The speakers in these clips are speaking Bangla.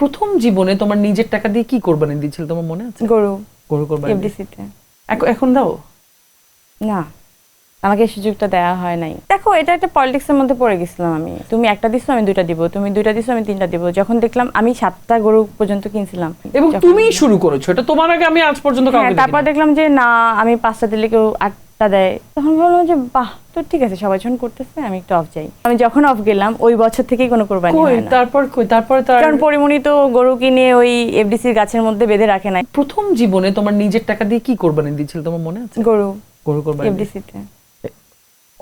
প্রথম জীবনে তোমার নিজের টাকা দিয়ে কি কোরবানি দিয়েছিল তোমার মনে আছে? গরু কোরবানি এফডিসিতে। এখন দাও না, আমাকে এই সুযোগটা দেওয়া হয় নাই। দেখো, এটা একটা পলিটিক্সের মধ্যে পড়ে গেছিলাম আমি। তুমি একটা দিছো, আমি দুইটা দিব, তুমি দুইটা দিছো, আমি তিনটা দিব। যখন দেখলাম আমি 7টা গরু পর্যন্ত কিনছিলাম এবং তুমি শুরু করেছো এটা, তোমার আগে আমি আজ পর্যন্ত কাউকে দেখিনি। তারপর দেখলাম যে না, আমি 5টা দিলে কেউ 8টা দেয়। তখন ভাবলাম যে বাহ, তো ঠিক আছে, সবাই যখন করতেছে আমি একটু অফ যাই। আমি যখন অফ গেলাম ওই বছর থেকেই কোনো কোরবানি হয় না। তারপর কারণ পরিমণি তো গরু কিনে ওই এফডিসির গাছের মধ্যে বেঁধে রাখে নাই। প্রথম জীবনে তোমার নিজের টাকা দিয়ে কি কোরবানি দিয়েছিল তোমার মনে আছে? গরু কোরবানি এফডিসিতে।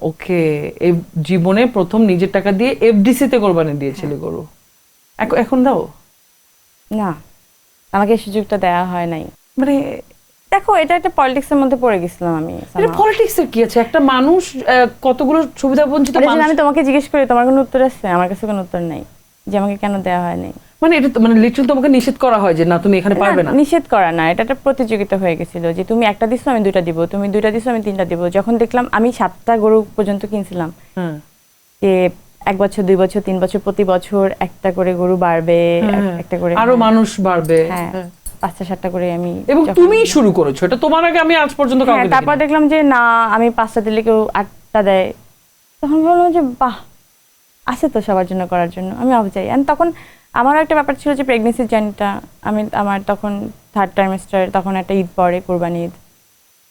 ওকে, এই জীবনে প্রথম নিজের টাকা দিয়ে এফডিসিতে কোরবানি দিয়েছিল গরু। এখন দাও। না, আমাকে এই সুযোগটা দেওয়া হয় নাই। মানে দেখো, এটা একটা পলিটিক্সের মধ্যে পড়ে গেছিলাম আমি। পলিটিক্সের কি আছে? একটা মানুষ কতগুলো সুবিধা বঞ্চিত মানুষ। আমি তোমাকে জিজ্ঞেস করি, তোমার কোনো উত্তর আছে? আমার কাছে কোনো উত্তর নাই যে আমাকে কেন দেওয়া হয় নাই। মানে এটা মানে লিটারালি তোমাকে নিষেধ করা হয় যে না তুমি এখানে পারবে না। নিষেধ করা না, এটা একটা প্রতিযোগিতা হয়ে গেছিল যে তুমি একটা দিছো, আমি দুইটা দিব, তুমি দুইটা দিছো, আমি তিনটা দিব। যখন দেখলাম আমি 7টা গরু পর্যন্ত কিনছিলাম, যে 1 বছর 2 বছর 3 বছর প্রতি বছর একটা করে গরু বাড়বে, একটা করে আরো মানুষ বাড়বে, 5টা 7টা করে আমি। এবং তুমি শুরু করেছো এটা, তোমার আগে আমি আজ পর্যন্ত কাউকে দেখিনি। তারপর দেখলাম যে না, আমি 5টা দিলে কেউ 8টা দেয়। তখন ভাবলাম যে বাহ, আছে তো সবার জন্য করার জন্য, আমি অফ যাই। এন্ড তখন আমারও একটা ব্যাপার ছিল যে প্রেগনেন্সির জার্নিটা, আমার তখন 3rd ট্রাইমেস্টার, তখন একটা ঈদ পরে, কোরবানি ঈদ।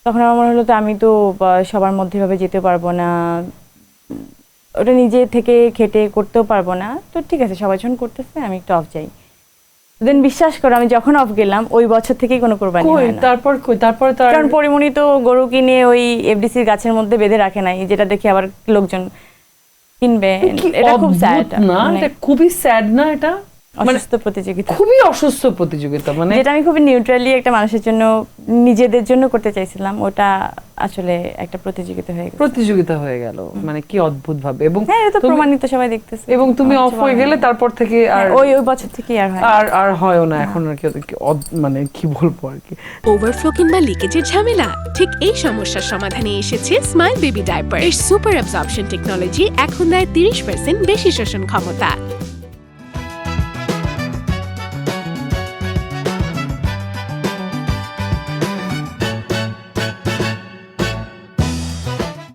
তখন আমার মনে হলো তো আমি তো সবার মধ্যে ভাবে যেতে পারবো না, ওটা নিজে থেকে খেটে করতেও পারবো না। তো ঠিক আছে, সবাই যখন করতেছে আমি একটু অফ যাই। দেন বিশ্বাস করো, আমি যখন অফ গেলাম ওই বছর থেকেই কোনো কোরবানি হয় না। তারপর কারণ পরিমণি তো গরু কিনে ওই এফডিসির গাছের মধ্যে বেঁধে রাখে নাই, যেটা দেখে আবার লোকজন কিনবে। এটা খুব স্যাড না? এটা খুবই স্যাড না? এটা অসুস্থ প্রতিযোগিতা, খুবই অসুস্থ প্রতিযোগিতা। মানে যেটা আমি খুবই নিউট্রালি একটা মানুষের জন্য, নিজেদের জন্য করতে চাইছিলাম, ওটা আসলে একটা প্রতিযোগিতা হয়ে গেল। মানে কি অদ্ভুত ভাবে। এবং এটা তো প্রমাণিত, সবাই দেখতেছে। এবং তুমি অফ হয়ে গেলে তারপর থেকে আর ওই বছর থেকে আর হয়ও না এখন। আর কি মানে কি বলবো আর কি, ওভারফ্লো কিংবা লিকেজের ঝামেলা, ঠিক এই সমস্যার সমাধানে এসেছে স্মাইল বেবি ডায়াপার। এর সুপার অ্যাবজর্পশন টেকনোলজি এখন দেয় 30% বেশি শোষণ ক্ষমতা।